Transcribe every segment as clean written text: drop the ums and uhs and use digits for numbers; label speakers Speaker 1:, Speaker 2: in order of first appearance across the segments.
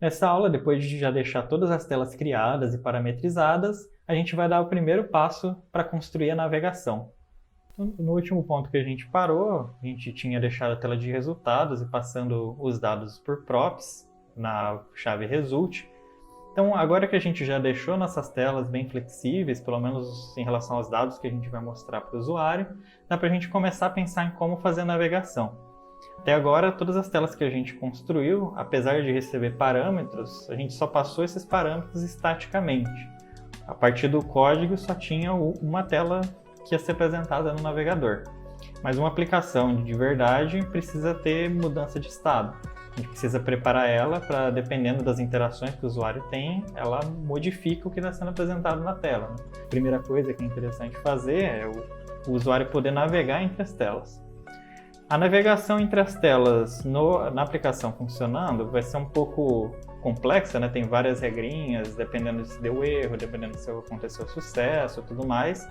Speaker 1: Nessa aula, depois de já deixar todas as telas criadas e parametrizadas, a gente vai dar o primeiro passo para construir a navegação. No último ponto que a gente parou, a gente tinha deixado a tela de resultados e passando os dados por props na chave result. Então, agora que a gente já deixou nossas telas bem flexíveis, pelo menos em relação aos dados que a gente vai mostrar para o usuário, dá para a gente começar a pensar em como fazer a navegação. Até agora, todas as telas que a gente construiu, apesar de receber parâmetros, a gente só passou esses parâmetros estaticamente. A partir do código, só tinha uma tela que ia ser apresentada no navegador. Mas uma aplicação de verdade precisa ter mudança de estado. A gente precisa preparar ela para, dependendo das interações que o usuário tem, ela modifica o que está sendo apresentado na tela. A primeira coisa que é interessante fazer é o usuário poder navegar entre as telas. A navegação entre as telas na aplicação funcionando vai ser um pouco complexa, né? Tem várias regrinhas, dependendo se deu erro, dependendo se aconteceu sucesso e tudo mais.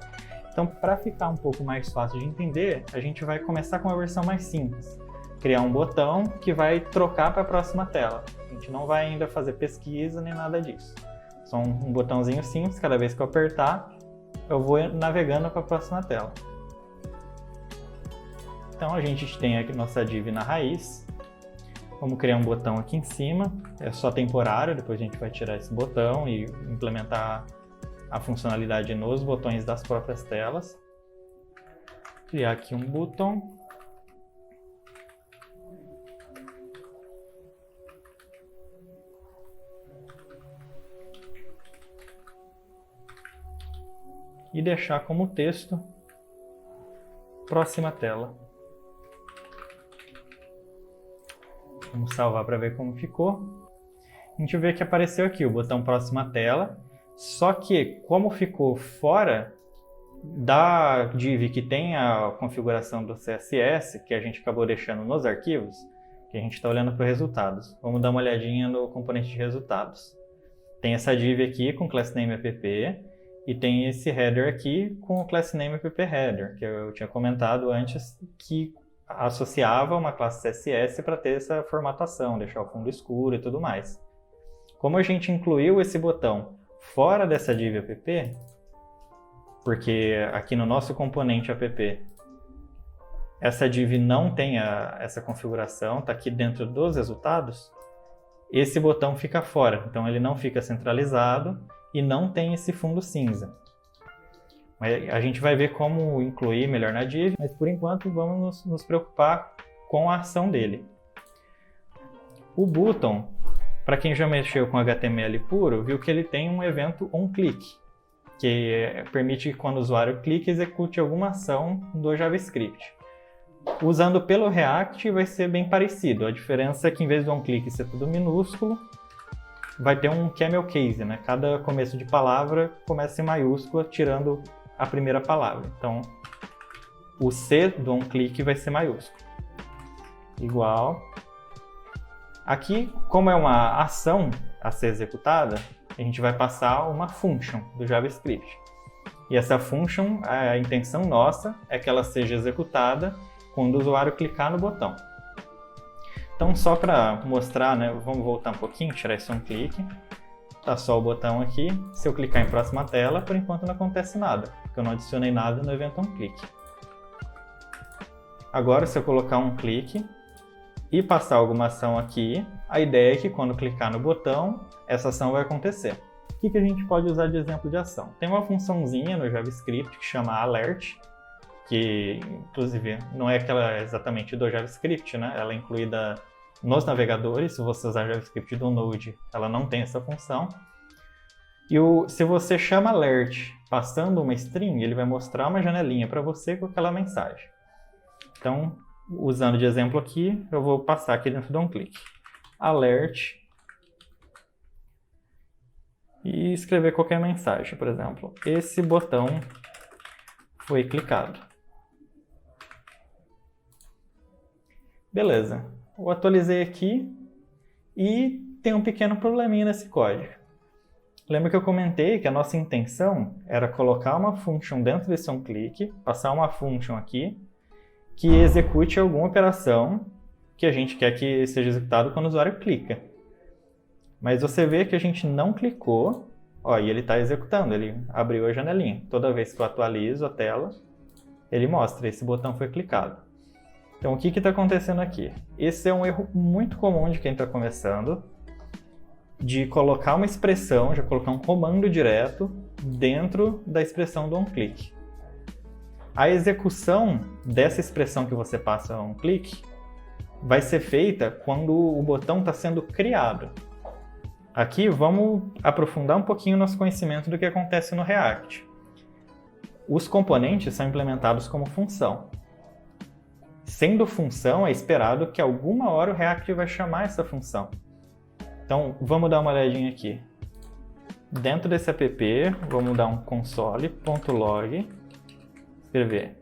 Speaker 1: Então, para ficar um pouco mais fácil de entender, a gente vai começar com uma versão mais simples. Criar um botão que vai trocar para a próxima tela. A gente não vai ainda fazer pesquisa nem nada disso. Só um botãozinho simples, cada vez que eu apertar, eu vou navegando para a próxima tela. Então a gente tem aqui nossa div na raiz. Vamos criar um botão aqui em cima, é só temporário, depois a gente vai tirar esse botão e implementar a funcionalidade nos botões das próprias telas. Criar aqui um botão. E deixar como texto, próxima tela. Vamos salvar para ver como ficou. A gente vê que apareceu aqui o botão próxima tela, só que como ficou fora da div que tem a configuração do CSS, que a gente acabou deixando nos arquivos, que a gente está olhando para os resultados. Vamos dar uma olhadinha no componente de resultados. Tem essa div aqui com class name app, e tem esse header aqui com o class name app_header, que eu tinha comentado antes, que associava uma classe CSS para ter essa formatação, deixar o fundo escuro e tudo mais. Como a gente incluiu esse botão fora dessa div app, porque aqui no nosso componente app, essa div não tem essa configuração, está aqui dentro dos resultados, esse botão fica fora, então ele não fica centralizado e não tem esse fundo cinza. A gente vai ver como incluir melhor na div, mas por enquanto vamos nos preocupar com a ação dele. O button, para quem já mexeu com HTML puro, viu que ele tem um evento onClick, que permite que quando o usuário clica, execute alguma ação do JavaScript. Usando pelo React vai ser bem parecido, a diferença é que em vez do onClick ser tudo minúsculo, vai ter um camel case, né? Cada começo de palavra começa em maiúscula, tirando a primeira palavra. Então, o C do onClick vai ser maiúsculo. Igual. Aqui, como é uma ação a ser executada, a gente vai passar uma function do JavaScript. E essa function, a intenção nossa é que ela seja executada quando o usuário clicar no botão. Então, só para mostrar, né, vamos voltar um pouquinho, tirar esse onClick. Tá só o botão aqui. Se eu clicar em próxima tela, por enquanto não acontece nada, porque eu não adicionei nada no evento onClick. Agora, se eu colocar um clique e passar alguma ação aqui, a ideia é que quando clicar no botão, essa ação vai acontecer. O que a gente pode usar de exemplo de ação? Tem uma funçãozinha no JavaScript que chama alert, que inclusive não é aquela exatamente do JavaScript, né? Ela é incluída nos navegadores. Se você usar JavaScript do Node, ela não tem essa função. E se você chama alert passando uma string, ele vai mostrar uma janelinha para você com aquela mensagem. Então, usando de exemplo aqui, eu vou passar aqui dentro do onClick. Alert. E escrever qualquer mensagem, por exemplo. Esse botão foi clicado. Beleza. Eu atualizei aqui e tem um pequeno probleminha nesse código. Lembra que eu comentei que a nossa intenção era colocar uma function dentro desse onClick, passar uma function aqui, que execute alguma operação que a gente quer que seja executado quando o usuário clica. Mas você vê que a gente não clicou, ó, e ele está executando, ele abriu a janelinha. Toda vez que eu atualizo a tela, ele mostra, esse botão foi clicado. Então o que está acontecendo aqui? Esse é um erro muito comum de quem está começando, de colocar uma expressão, já colocar um comando direto dentro da expressão do onClick. A execução dessa expressão que você passa a onClick vai ser feita quando o botão está sendo criado. Aqui vamos aprofundar um pouquinho o nosso conhecimento do que acontece no React. Os componentes são implementados como função. Sendo função, é esperado que alguma hora o React vai chamar essa função. Então vamos dar uma olhadinha aqui. Dentro desse app, vamos dar um console.log, escrever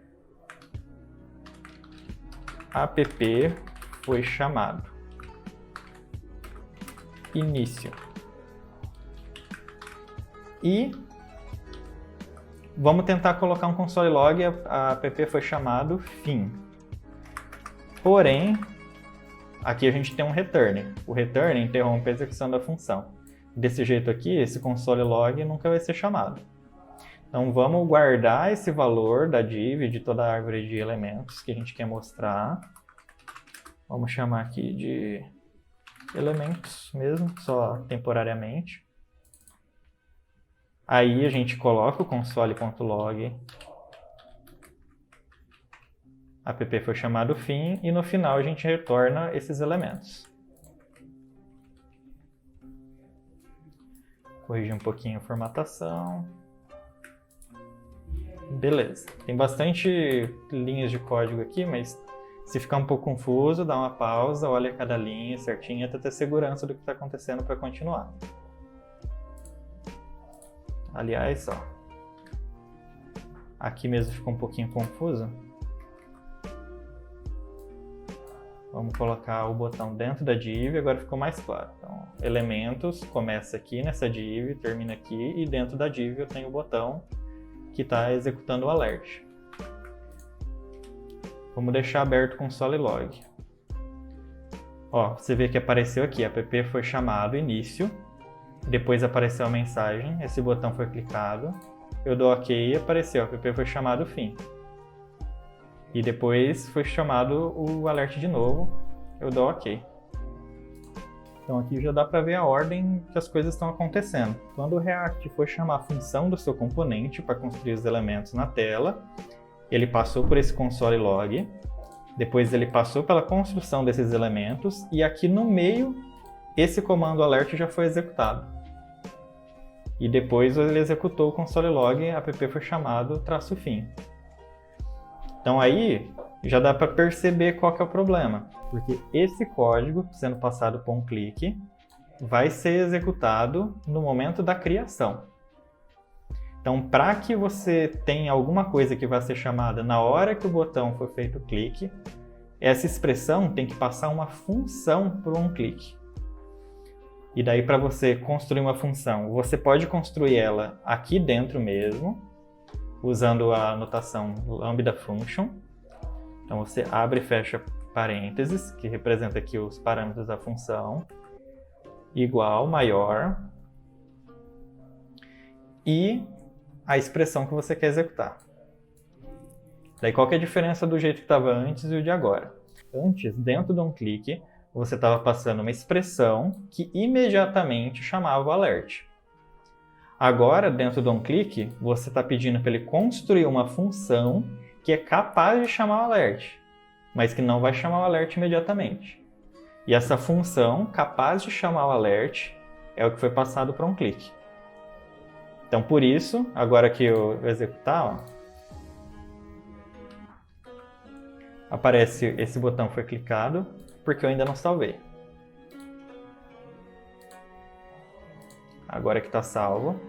Speaker 1: app foi chamado início e vamos tentar colocar um console log, a app foi chamado fim. Porém, aqui a gente tem um return. O return interrompe a execução da função. Desse jeito aqui, esse console log nunca vai ser chamado. Então vamos guardar esse valor da div, de toda a árvore de elementos que a gente quer mostrar. Vamos chamar aqui de elementos mesmo, só temporariamente. Aí a gente coloca o console.log, app foi chamado fim, e no final a gente retorna esses elementos. Corrigir um pouquinho a formatação. Beleza. Tem bastante linhas de código aqui, mas se ficar um pouco confuso, dá uma pausa, olha cada linha certinho até ter segurança do que está acontecendo para continuar. Aliás, ó, aqui mesmo ficou um pouquinho confuso. Vamos colocar o botão dentro da div, agora ficou mais claro. Então, elementos, começa aqui nessa div, termina aqui, e dentro da div eu tenho o botão que está executando o alert. Vamos deixar aberto o console log. Ó, você vê que apareceu aqui, app foi chamado início, depois apareceu a mensagem, esse botão foi clicado, eu dou OK e apareceu, app foi chamado fim. E depois foi chamado o alert de novo, eu dou OK. Então aqui já dá para ver a ordem que as coisas estão acontecendo. Quando o React foi chamar a função do seu componente para construir os elementos na tela, ele passou por esse console log, depois ele passou pela construção desses elementos, e aqui no meio, esse comando alert já foi executado. E depois ele executou o console log, app foi chamado -fim. Então aí já dá para perceber qual que é o problema, porque esse código sendo passado por um clique vai ser executado no momento da criação. Então, para que você tenha alguma coisa que vai ser chamada na hora que o botão for feito o clique, essa expressão tem que passar uma função por um clique. E daí, para você construir uma função, você pode construir ela aqui dentro mesmo, usando a notação lambda function. Então você abre e fecha parênteses, que representa aqui os parâmetros da função, igual, maior, e a expressão que você quer executar. Daí qual que é a diferença do jeito que estava antes e o de agora? Antes, dentro de um clique, você estava passando uma expressão que imediatamente chamava o alert. Agora, dentro de um clique, você está pedindo para ele construir uma função que é capaz de chamar o alert, mas que não vai chamar o alert imediatamente. E essa função, capaz de chamar o alert, é o que foi passado para um clique. Então, por isso, agora que eu executar, ó, aparece esse botão foi clicado, porque eu ainda não salvei. Agora que está salvo,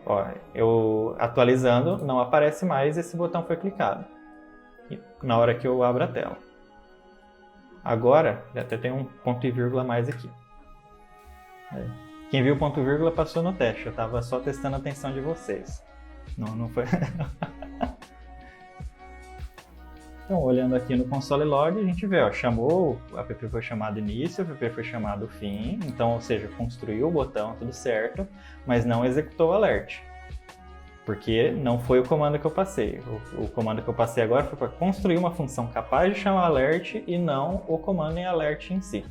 Speaker 1: ó, eu atualizando, não aparece mais esse botão foi clicado na hora que eu abro a tela. Agora, até tem um ponto e vírgula a mais aqui. Quem viu o ponto e vírgula passou no teste, eu estava só testando a atenção de vocês. Não foi... Então, olhando aqui no console log, a gente vê, ó, chamou, o app foi chamado início, o app foi chamado fim, então, ou seja, construiu o botão, tudo certo, mas não executou o alert. Porque não foi o comando que eu passei. O comando que eu passei agora foi para construir uma função capaz de chamar alert e não o comando em alert em si.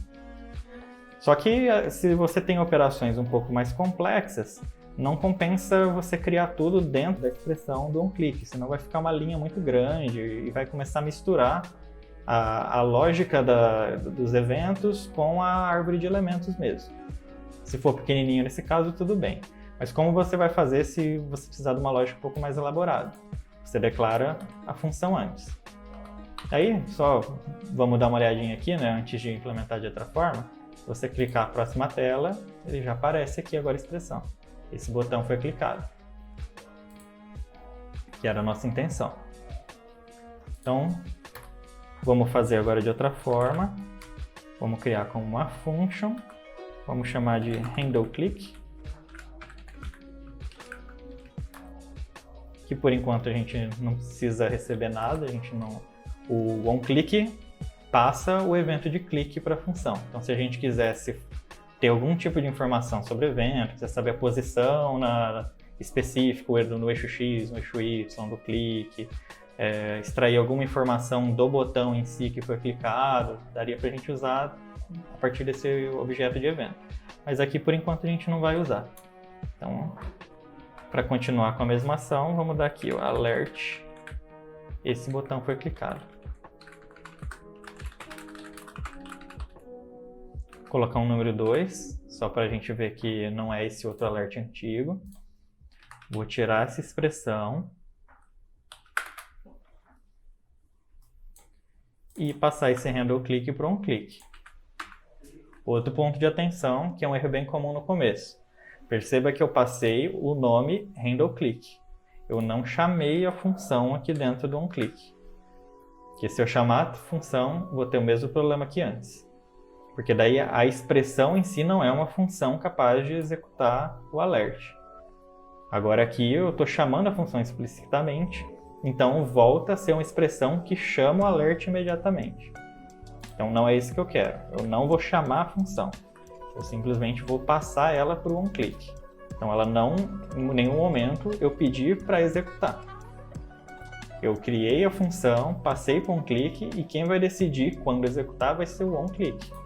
Speaker 1: Só que se você tem operações um pouco mais complexas, não compensa você criar tudo dentro da expressão do onClick, senão vai ficar uma linha muito grande e vai começar a misturar a lógica dos eventos com a árvore de elementos mesmo. Se for pequenininho nesse caso, tudo bem. Mas como você vai fazer se você precisar de uma lógica um pouco mais elaborada? Você declara a função antes. Aí, só vamos dar uma olhadinha aqui, né, antes de implementar de outra forma. Se você clicar na próxima tela, ele já aparece aqui agora a expressão. Esse botão foi clicado, que era a nossa intenção. Então, vamos fazer agora de outra forma. Vamos criar como uma function. Vamos chamar de handleClick. Que por enquanto a gente não precisa receber nada, o onClick passa o evento de clique para a função. Então, se a gente quisesse ter algum tipo de informação sobre o evento, quiser saber a posição específica no eixo X, no eixo Y do clique, extrair alguma informação do botão em si que foi clicado, daria para a gente usar a partir desse objeto de evento. Mas aqui, por enquanto, a gente não vai usar. Então, para continuar com a mesma ação, vamos dar aqui o alert. Esse botão foi clicado. Colocar um número 2, só para a gente ver que não é esse outro alert antigo. Vou tirar essa expressão. E passar esse handleClick para um onClick. Outro ponto de atenção, que é um erro bem comum no começo. Perceba que eu passei o nome handleClick. Eu não chamei a função aqui dentro do onClick. Porque se eu chamar a função, vou ter o mesmo problema que antes. Porque daí a expressão em si não é uma função capaz de executar o alert. Agora aqui eu estou chamando a função explicitamente, então volta a ser uma expressão que chama o alert imediatamente. Então não é isso que eu quero. Eu não vou chamar a função. Eu simplesmente vou passar ela para o onClick. Então ela não, em nenhum momento, eu pedi para executar. Eu criei a função, passei para o onClick e quem vai decidir quando executar vai ser o onClick.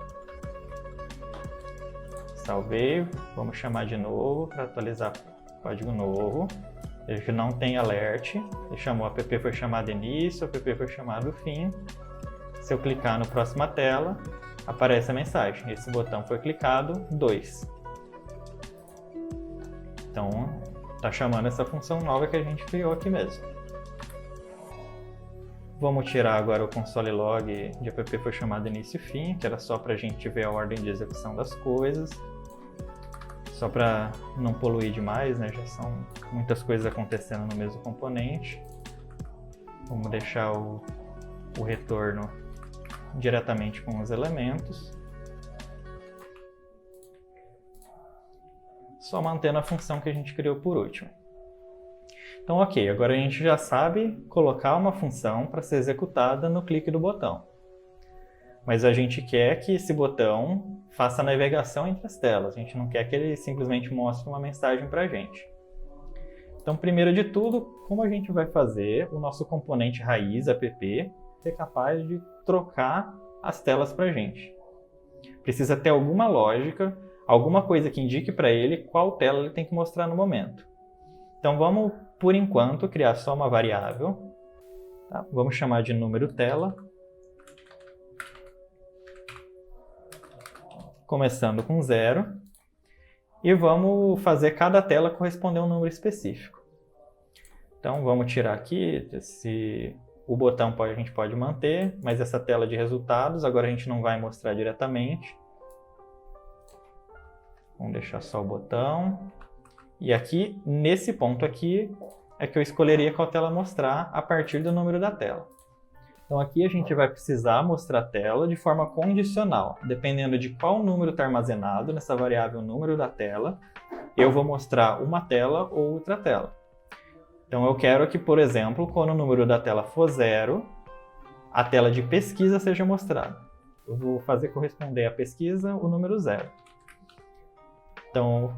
Speaker 1: Salvei, vamos chamar de novo para atualizar o código novo. Veja que não tem alert, ele chamou, o app foi chamado início, o app foi chamado fim. Se eu clicar no próxima tela, aparece a mensagem, esse botão foi clicado, 2. Então, está chamando essa função nova que a gente criou aqui mesmo. Vamos tirar agora o console log de app foi chamado início e fim, que era só para a gente ver a ordem de execução das coisas. Só para não poluir demais, né? Já são muitas coisas acontecendo no mesmo componente. Vamos deixar o retorno diretamente com os elementos. Só mantendo a função que a gente criou por último. Então, ok, agora a gente já sabe colocar uma função para ser executada no clique do botão. Mas a gente quer que esse botão faça a navegação entre as telas. A gente não quer que ele simplesmente mostre uma mensagem para a gente. Então, primeiro de tudo, como a gente vai fazer o nosso componente raiz, app, ser capaz de trocar as telas para a gente? Precisa ter alguma lógica, alguma coisa que indique para ele qual tela ele tem que mostrar no momento. Então, vamos, por enquanto, criar só uma variável. Tá? Vamos chamar de número tela. Começando com 0, e vamos fazer cada tela corresponder a um número específico. Então vamos tirar aqui, o botão a gente pode manter, mas essa tela de resultados agora a gente não vai mostrar diretamente. Vamos deixar só o botão. E aqui, nesse ponto aqui, é que eu escolheria qual tela mostrar a partir do número da tela. Então aqui a gente vai precisar mostrar a tela de forma condicional. Dependendo de qual número está armazenado nessa variável número da tela, eu vou mostrar uma tela ou outra tela. Então eu quero que, por exemplo, quando o número da tela for 0, a tela de pesquisa seja mostrada. Eu vou fazer corresponder à pesquisa o número 0. Então,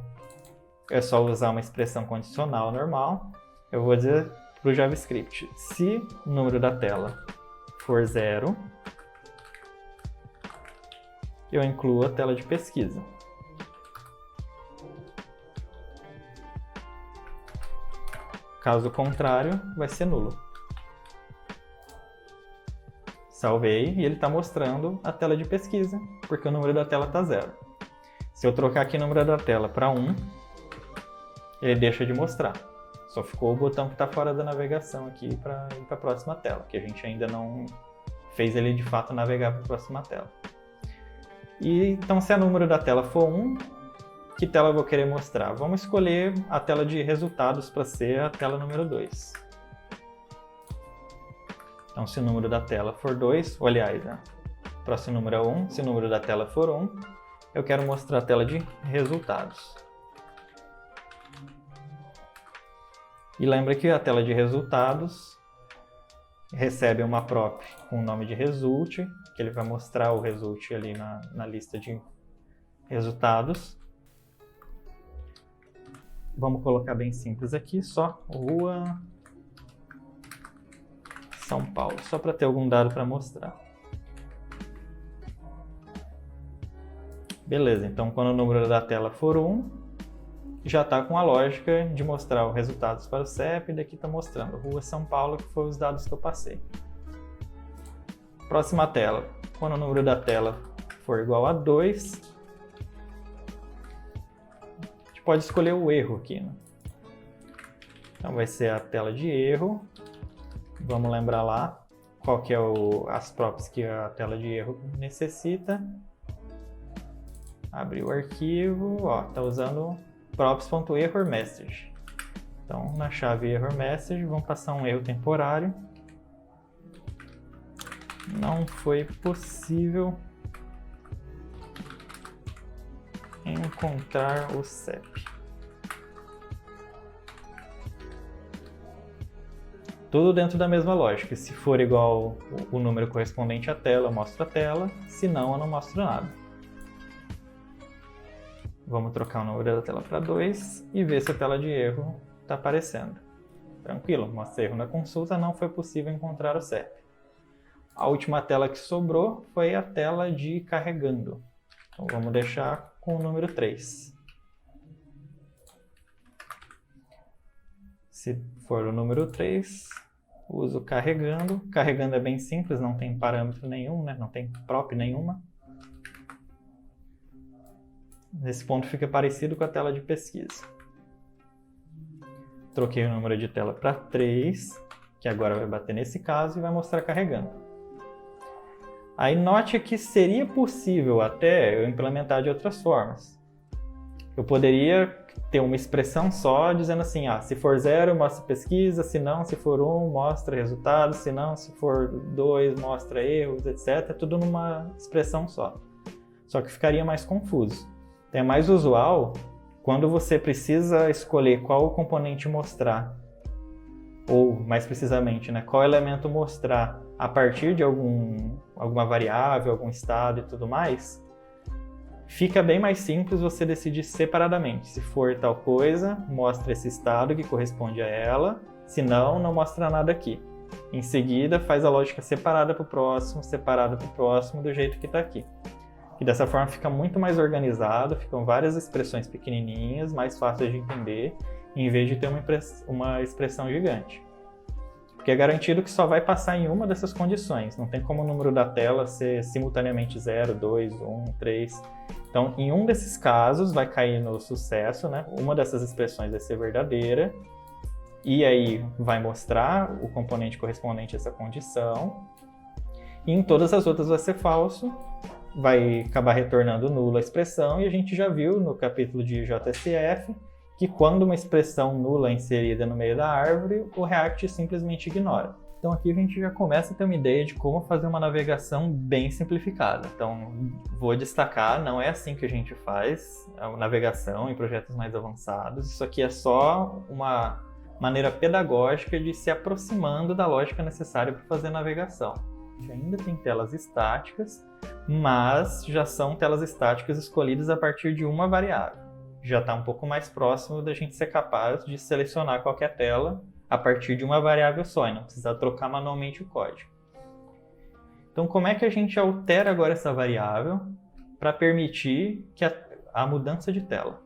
Speaker 1: é só usar uma expressão condicional normal. Eu vou dizer para o JavaScript, se o número da tela for 0, eu incluo a tela de pesquisa. Caso contrário, vai ser nulo. Salvei e ele está mostrando a tela de pesquisa, porque o número da tela está 0. Se eu trocar aqui o número da tela para 1, ele deixa de mostrar. Só ficou o botão que está fora da navegação aqui para ir para a próxima tela, que a gente ainda não fez ele de fato navegar para a próxima tela. E então, se o número da tela for 1, que tela eu vou querer mostrar? Vamos escolher a tela de resultados para ser a tela número 2. Então, se o número da tela for 2, ou aliás, o próximo número é 1, se o número da tela for 1, eu quero mostrar a tela de resultados. E lembra que a tela de resultados recebe uma prop com o nome de result, que ele vai mostrar o result ali na lista de resultados. Vamos colocar bem simples aqui, só Rua São Paulo, só para ter algum dado para mostrar. Beleza, então quando o número da tela for 1, já está com a lógica de mostrar os resultados para o CEP, e daqui está mostrando Rua São Paulo, que foram os dados que eu passei. Próxima tela, quando o número da tela for igual a 2, a gente pode escolher o erro aqui, né? Então vai ser a tela de erro. Vamos lembrar lá qual que é as props que a tela de erro necessita. Abrir o arquivo, está usando props.errorMessage. Então, na chave errorMessage, vamos passar um erro temporário. Não foi possível encontrar o CEP. Tudo dentro da mesma lógica. Se for igual o número correspondente à tela, eu mostro a tela. Se não, eu não mostro nada. Vamos trocar o número da tela para 2 e ver se a tela de erro está aparecendo. Tranquilo, mostrei erro na consulta, não foi possível encontrar o CEP. A última tela que sobrou foi a tela de carregando. Então vamos deixar com o número 3. Se for o número 3, uso carregando. Carregando é bem simples, não tem parâmetro nenhum, né? Não tem prop nenhuma. Nesse ponto fica parecido com a tela de pesquisa. Troquei o número de tela para 3, que agora vai bater nesse caso e vai mostrar carregando. Aí note que seria possível até eu implementar de outras formas. Eu poderia ter uma expressão só dizendo assim, se for 0 mostra pesquisa, se não, se for 1 mostra resultados, se não, se for 2 mostra erros, etc. Tudo numa expressão só. Só que ficaria mais confuso. É mais usual quando você precisa escolher qual componente mostrar, ou mais precisamente, qual elemento mostrar a partir de alguma variável, algum estado e tudo mais, fica bem mais simples você decidir separadamente. Se for tal coisa, mostra esse estado que corresponde a ela, se não, não mostra nada aqui. Em seguida, faz a lógica separada para o próximo, do jeito que está aqui. Que dessa forma fica muito mais organizado, ficam várias expressões pequenininhas, mais fáceis de entender, em vez de ter uma expressão gigante. Porque é garantido que só vai passar em uma dessas condições, não tem como o número da tela ser simultaneamente 0, 2, 1, 3. Então, em um desses casos vai cair no sucesso, uma dessas expressões vai ser verdadeira, e aí vai mostrar o componente correspondente a essa condição, e em todas as outras vai ser falso, vai acabar retornando nula a expressão, e a gente já viu no capítulo de JSF que quando uma expressão nula é inserida no meio da árvore, o React simplesmente ignora. Então aqui a gente já começa a ter uma ideia de como fazer uma navegação bem simplificada. Então vou destacar, não é assim que a gente faz a navegação em projetos mais avançados. Isso aqui é só uma maneira pedagógica de se aproximando da lógica necessária para fazer navegação. A gente ainda tem telas estáticas, mas já são telas estáticas escolhidas a partir de uma variável. Já está um pouco mais próximo da gente ser capaz de selecionar qualquer tela a partir de uma variável só, e não precisar trocar manualmente o código. Então, como é que a gente altera agora essa variável para permitir que a mudança de tela?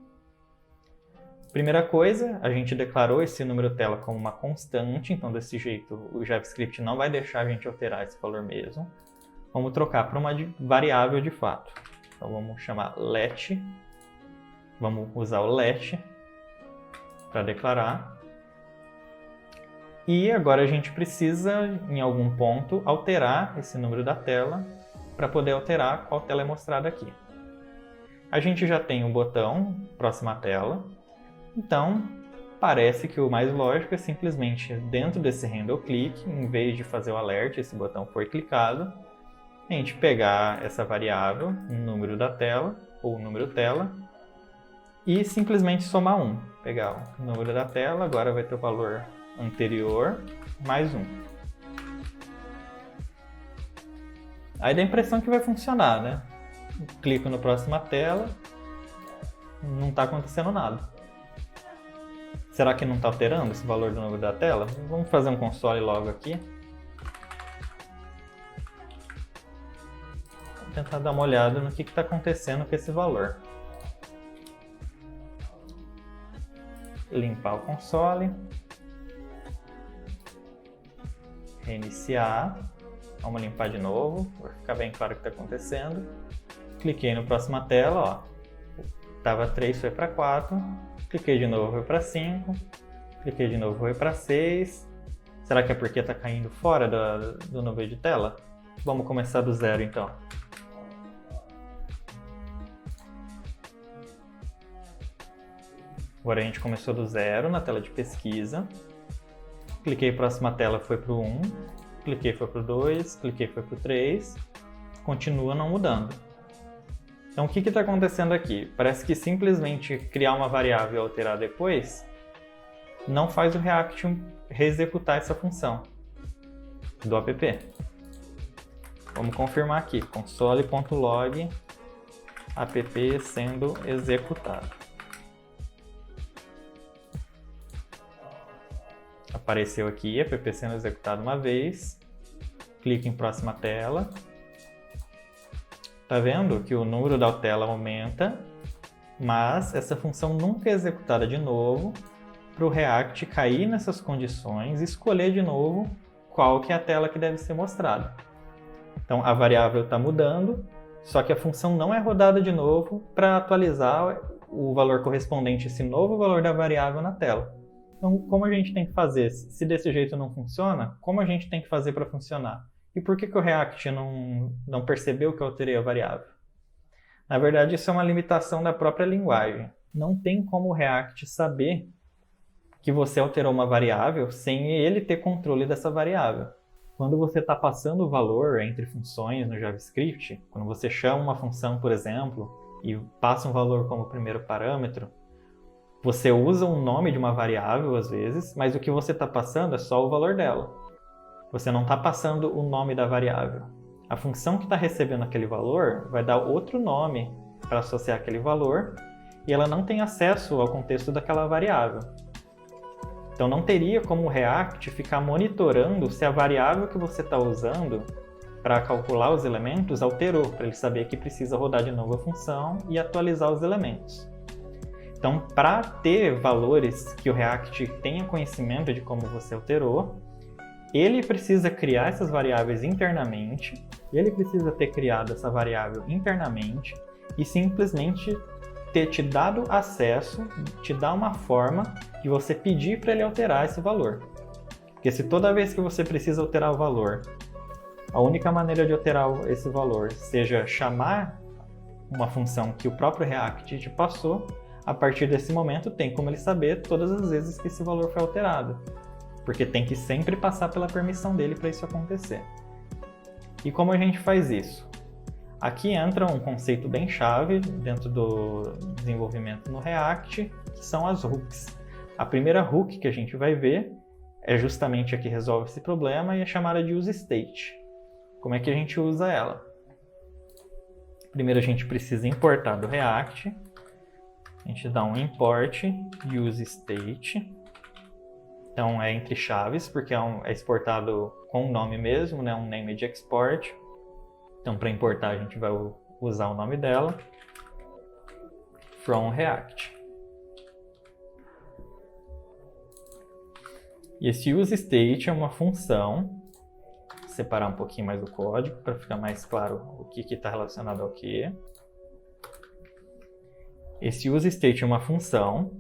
Speaker 1: Primeira coisa, a gente declarou esse número tela como uma constante, então desse jeito o JavaScript não vai deixar a gente alterar esse valor mesmo. Vamos trocar para uma variável de fato. Então vamos chamar let, vamos usar o let para declarar. E agora a gente precisa, em algum ponto, alterar esse número da tela para poder alterar qual tela é mostrada aqui. A gente já tem um botão, próxima tela. Então, parece que o mais lógico é simplesmente, dentro desse handle click, em vez de fazer o alert, esse botão foi clicado, a gente pegar essa variável, o número da tela, ou o número tela, e simplesmente somar 1. Pegar o número da tela, agora vai ter o valor anterior, mais 1. Aí dá a impressão que vai funcionar, né? Clico no próxima tela, não está acontecendo nada. Será que não está alterando esse valor do número da tela? Vamos fazer um console logo aqui. Vou tentar dar uma olhada no que está acontecendo com esse valor. Limpar o console. Reiniciar. Vamos limpar de novo, para ficar bem claro o que está acontecendo. Cliquei no próxima tela, ó. Estava 3, foi para 4. Cliquei de novo, foi para 5. Cliquei de novo, foi para 6. Será que é porque está caindo fora do nível de tela? Vamos começar do zero então. Agora a gente começou do zero na tela de pesquisa. Cliquei próxima tela, foi para o 1. Cliquei, foi para o 2. Cliquei, foi para o 3. Continua não mudando. Então, o que está acontecendo aqui? Parece que simplesmente criar uma variável e alterar depois não faz o React reexecutar essa função do app. Vamos confirmar aqui, console.log app sendo executado. Apareceu aqui, app sendo executado uma vez. Clique em próxima tela. Tá vendo que o número da tela aumenta, mas essa função nunca é executada de novo para o React cair nessas condições e escolher de novo qual que é a tela que deve ser mostrada. Então a variável está mudando, só que a função não é rodada de novo para atualizar o valor correspondente a esse novo valor da variável na tela. Então, como a gente tem que fazer? Se desse jeito não funciona, como a gente tem que fazer para funcionar? E por que o React não percebeu que eu alterei a variável? Na verdade, isso é uma limitação da própria linguagem. Não tem como o React saber que você alterou uma variável sem ele ter controle dessa variável. Quando você está passando o valor entre funções no JavaScript, quando você chama uma função, por exemplo, e passa um valor como primeiro parâmetro, você usa o nome de uma variável às vezes, mas o que você está passando é só o valor dela. Você não está passando o nome da variável. A função que está recebendo aquele valor vai dar outro nome para associar aquele valor e ela não tem acesso ao contexto daquela variável. Então não teria como o React ficar monitorando se a variável que você está usando para calcular os elementos alterou, para ele saber que precisa rodar de novo a função e atualizar os elementos. Então, para ter valores que o React tenha conhecimento de como você alterou, ele precisa criar essas variáveis internamente, ele precisa ter criado essa variável internamente e simplesmente ter te dado acesso, te dar uma forma de você pedir para ele alterar esse valor. Porque se toda vez que você precisa alterar o valor, a única maneira de alterar esse valor seja chamar uma função que o próprio React te passou, a partir desse momento tem como ele saber todas as vezes que esse valor foi alterado. Porque tem que sempre passar pela permissão dele para isso acontecer. E como a gente faz isso? Aqui entra um conceito bem chave dentro do desenvolvimento no React, que são as hooks. A primeira hook que a gente vai ver é justamente a que resolve esse problema e é chamada de useState. Como é que a gente usa ela? Primeiro a gente precisa importar do React. A gente dá um import useState. Então é entre chaves, porque é exportado com o nome mesmo, né? Um name de export. Então para importar a gente vai usar o nome dela. From React. E esse useState é uma função. Vou separar um pouquinho mais o código para ficar mais claro o que está relacionado ao que. Esse useState é uma função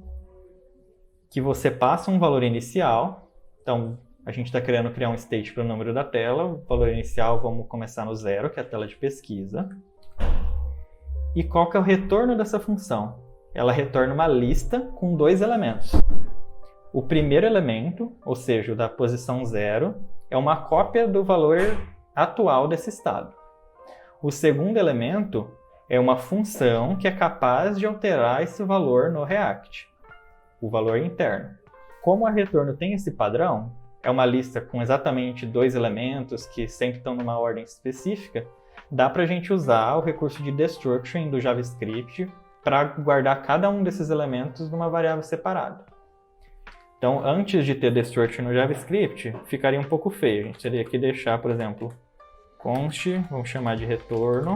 Speaker 1: que você passa um valor inicial. Então, a gente está querendo criar um state para o número da tela. O valor inicial, vamos começar no 0, que é a tela de pesquisa. E qual que é o retorno dessa função? Ela retorna uma lista com 2 elementos. O primeiro elemento, ou seja, o da posição 0, é uma cópia do valor atual desse estado. O segundo elemento é uma função que é capaz de alterar esse valor no React, o valor interno. Como a retorno tem esse padrão, é uma lista com exatamente 2 elementos que sempre estão numa ordem específica, dá para a gente usar o recurso de destruction do JavaScript para guardar cada um desses elementos numa variável separada. Então, antes de ter destruction no JavaScript, ficaria um pouco feio. A gente teria que deixar, por exemplo, const, vamos chamar de retorno,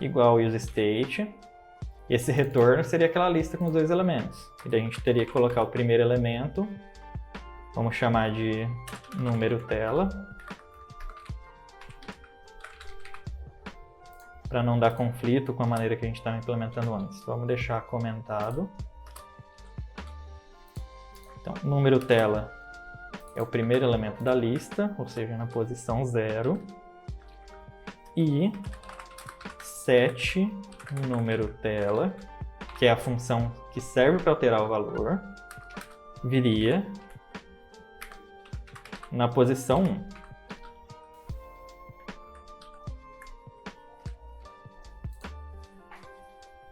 Speaker 1: igual useState. Esse retorno seria aquela lista com os 2 elementos. E daí a gente teria que colocar o primeiro elemento, vamos chamar de número tela, para não dar conflito com a maneira que a gente estava implementando antes. Vamos deixar comentado. Então, número tela é o primeiro elemento da lista, ou seja, na posição 0. E set número tela, que é a função que serve para alterar o valor, viria na posição 1.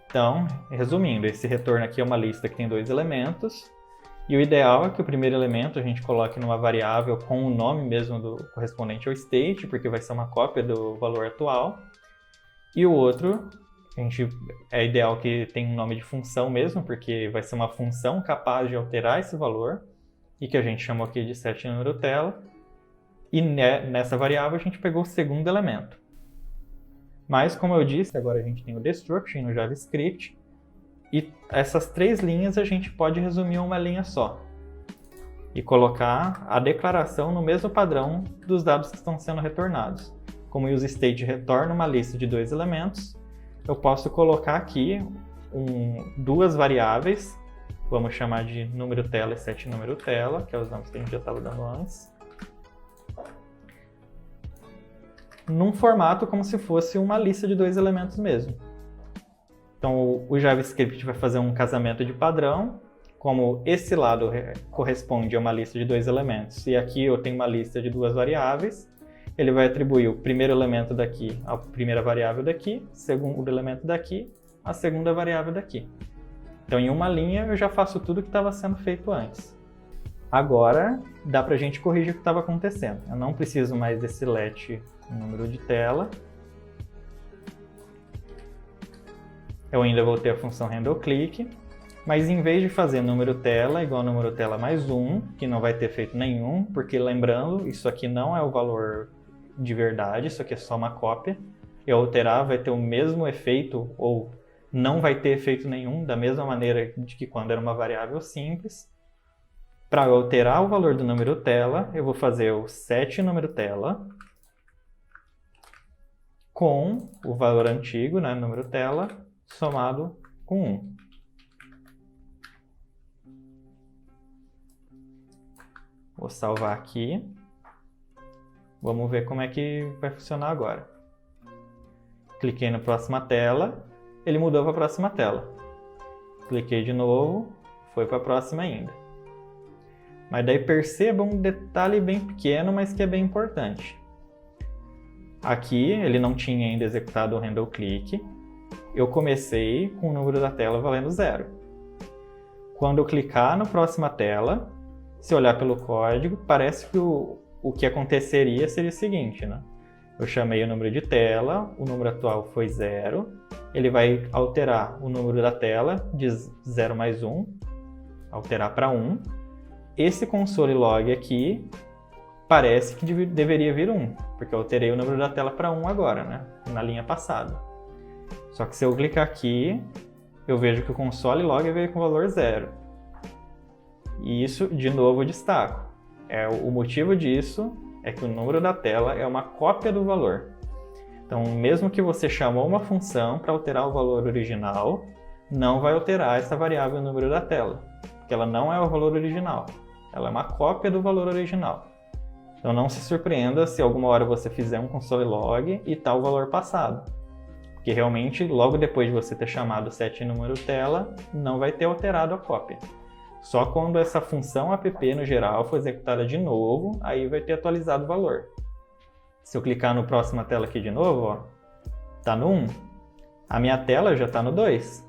Speaker 1: Então, resumindo, esse retorno aqui é uma lista que tem 2 elementos, e o ideal é que o primeiro elemento a gente coloque numa variável com o nome mesmo do correspondente ao state, porque vai ser uma cópia do valor atual, e o outro, é ideal que tenha um nome de função mesmo, porque vai ser uma função capaz de alterar esse valor, e que a gente chamou aqui de setNúmeroTela, e nessa variável a gente pegou o segundo elemento. Mas, como eu disse, agora a gente tem o destruction no JavaScript, e essas 3 linhas a gente pode resumir em uma linha só, e colocar a declaração no mesmo padrão dos dados que estão sendo retornados. Como o useState retorna uma lista de 2 elementos, eu posso colocar aqui 2 variáveis, vamos chamar de número tela e setNúmero tela, que é os nomes que a gente já estava dando antes, num formato como se fosse uma lista de 2 elementos mesmo. Então o JavaScript vai fazer um casamento de padrão, como esse lado corresponde a uma lista de 2 elementos, e aqui eu tenho uma lista de 2 variáveis, ele vai atribuir o primeiro elemento daqui à primeira variável daqui, o segundo elemento daqui à segunda variável daqui. Então em uma linha eu já faço tudo que estava sendo feito antes. Agora dá para a gente corrigir o que estava acontecendo. Eu não preciso mais desse let número de tela. Eu ainda vou ter a função handleClick, mas em vez de fazer número tela igual número tela mais 1, que não vai ter efeito nenhum, porque lembrando, isso aqui não é o valor de verdade, isso aqui é só uma cópia. Eu alterar vai ter o mesmo efeito, ou não vai ter efeito nenhum, da mesma maneira de que quando era uma variável simples. Para alterar o valor do número tela, eu vou fazer o setNúmeroTela com o valor antigo, né, número tela, somado com 1. Vou salvar aqui. Vamos ver como é que vai funcionar agora. Cliquei na próxima tela, ele mudou para a próxima tela. Cliquei de novo, foi para a próxima ainda. Mas daí perceba um detalhe bem pequeno, mas que é bem importante. Aqui ele não tinha ainda executado o handleClick. Eu comecei com o número da tela valendo 0. Quando eu clicar na próxima tela, se olhar pelo código, parece que o que aconteceria seria o seguinte, né? Eu chamei o número de tela, o número atual foi 0, ele vai alterar o número da tela de 0 mais 1, alterar para 1. Esse console log aqui parece que deveria vir 1, porque eu alterei o número da tela para 1 agora, né? Na linha passada. Só que se eu clicar aqui, eu vejo que o console log veio com o valor 0. E isso, de novo, eu destaco. O motivo disso é que o número da tela é uma cópia do valor. Então, mesmo que você chamou uma função para alterar o valor original, não vai alterar essa variável número da tela, porque ela não é o valor original. Ela é uma cópia do valor original. Então, não se surpreenda se alguma hora você fizer um console log e tá o valor passado. Porque realmente, logo depois de você ter chamado o set número tela, não vai ter alterado a cópia. Só quando essa função app no geral for executada de novo, aí vai ter atualizado o valor. Se eu clicar no próxima tela aqui de novo, ó, tá no 1. A minha tela já está no 2,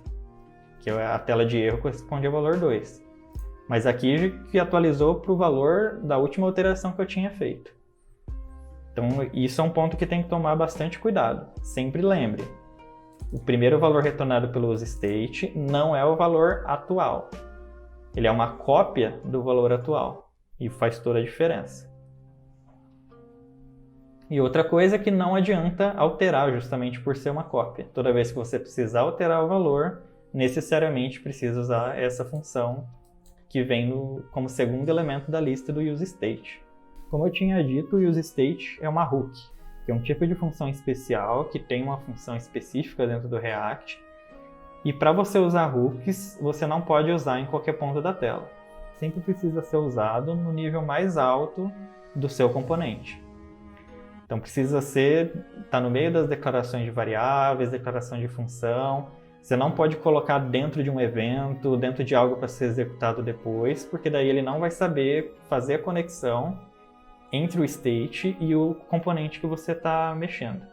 Speaker 1: que a tela de erro corresponde ao valor 2. Mas aqui que atualizou para o valor da última alteração que eu tinha feito. Então isso é um ponto que tem que tomar bastante cuidado. Sempre lembre, o primeiro valor retornado pelo useState não é o valor atual. Ele é uma cópia do valor atual e faz toda a diferença. E outra coisa é que não adianta alterar justamente por ser uma cópia. Toda vez que você precisar alterar o valor, necessariamente precisa usar essa função que vem como segundo elemento da lista do useState. Como eu tinha dito, o useState é uma hook, que é um tipo de função especial que tem uma função específica dentro do React. E para você usar hooks, você não pode usar em qualquer ponto da tela. Sempre precisa ser usado no nível mais alto do seu componente. Então precisa estar no meio das declarações de variáveis, declaração de função. Você não pode colocar dentro de um evento, dentro de algo para ser executado depois, porque daí ele não vai saber fazer a conexão entre o state e o componente que você está mexendo.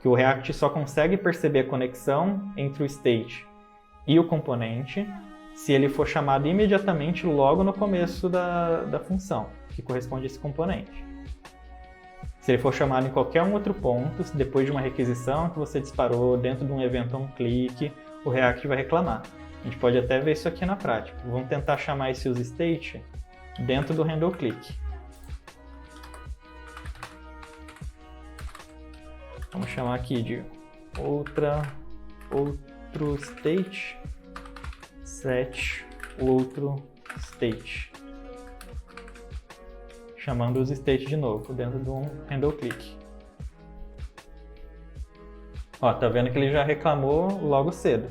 Speaker 1: Que o React só consegue perceber a conexão entre o state e o componente se ele for chamado imediatamente logo no começo da função, que corresponde a esse componente. Se ele for chamado em qualquer outro ponto, depois de uma requisição que você disparou dentro de um evento onClick, o React vai reclamar. A gente pode até ver isso aqui na prática. Vamos tentar chamar esse useState dentro do handleClick. Vamos chamar aqui de outro state, set outro state. Chamando os state de novo, dentro de um handleClick. Ó, tá vendo que ele já reclamou logo cedo.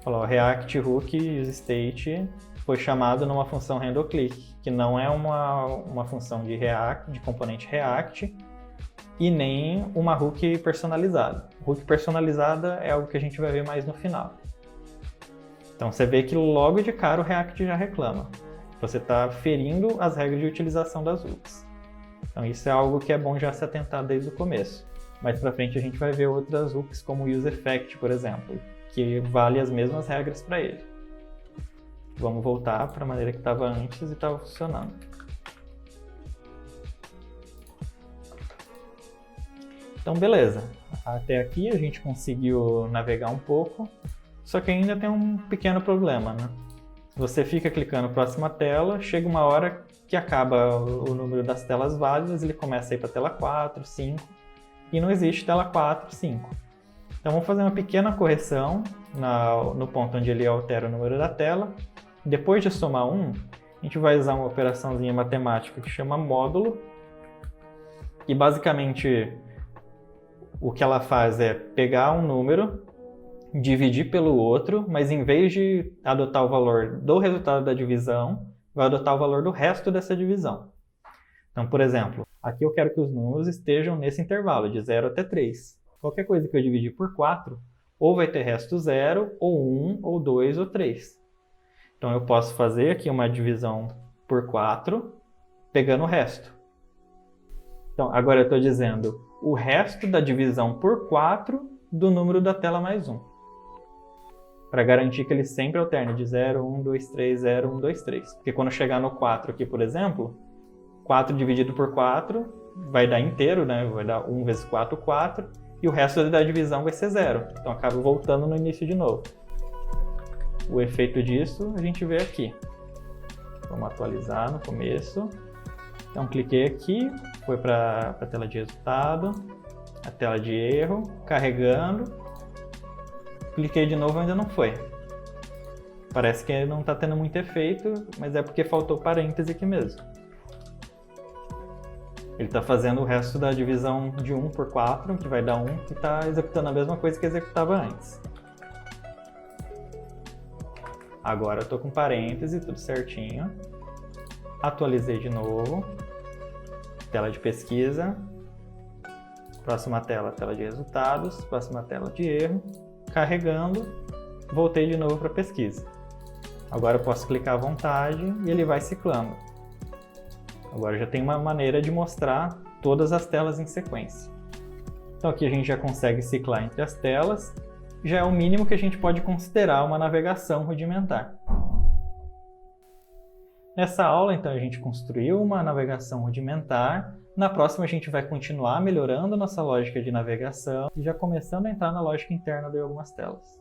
Speaker 1: Falou, React Hook useState foi chamado numa função handleClick, que não é uma função de React, de componente React, e nem uma hook personalizada. Hook personalizada é algo que a gente vai ver mais no final. Então você vê que logo de cara o React já reclama. Você está ferindo as regras de utilização das hooks. Então isso é algo que é bom já se atentar desde o começo. Mais para frente a gente vai ver outras hooks como o useEffect, por exemplo, que vale as mesmas regras para ele. Vamos voltar para a maneira que estava antes e estava funcionando. Então beleza, até aqui a gente conseguiu navegar um pouco, só que ainda tem um pequeno problema, né? Você fica clicando na próxima tela, chega uma hora que acaba o número das telas válidas, ele começa a ir para a tela 4, 5, e não existe tela 4, 5. Então vamos fazer uma pequena correção no ponto onde ele altera o número da tela. Depois de somar 1, a gente vai usar uma operaçãozinha matemática que chama módulo, e basicamente o que ela faz é pegar um número, dividir pelo outro, mas em vez de adotar o valor do resultado da divisão, vai adotar o valor do resto dessa divisão. Então, por exemplo, aqui eu quero que os números estejam nesse intervalo, de 0 até 3. Qualquer coisa que eu dividir por 4, ou vai ter resto 0, ou 1, ou 2, ou 3. Então eu posso fazer aqui uma divisão por 4, pegando o resto. Então, agora eu estou dizendo o resto da divisão por 4 do número da tela mais 1. Para garantir que ele sempre alterne de 0, 1, 2, 3, 0, 1, 2, 3. Porque quando chegar no 4 aqui, por exemplo, 4 dividido por 4 vai dar inteiro, né? Vai dar 1 vezes 4, 4. E o resto da divisão vai ser 0. Então acaba voltando no início de novo. O efeito disso a gente vê aqui. Vamos atualizar no começo. Então cliquei aqui, foi para a tela de resultado, a tela de erro, carregando. Cliquei de novo, ainda não foi. Parece que não está tendo muito efeito, mas é porque faltou parêntese aqui mesmo. Ele está fazendo o resto da divisão de 1 por 4, que vai dar 1, e está executando a mesma coisa que executava antes. Agora eu estou com parêntese, tudo certinho. Atualizei de novo. Tela de pesquisa. Próxima tela, tela de resultados. Próxima tela de erro. Carregando. Voltei de novo para a pesquisa. Agora eu posso clicar à vontade e ele vai ciclando. Agora já tem uma maneira de mostrar todas as telas em sequência. Então aqui a gente já consegue ciclar entre as telas. Já é o mínimo que a gente pode considerar uma navegação rudimentar. Nessa aula, então, a gente construiu uma navegação rudimentar. Na próxima, a gente vai continuar melhorando nossa lógica de navegação e já começando a entrar na lógica interna de algumas telas.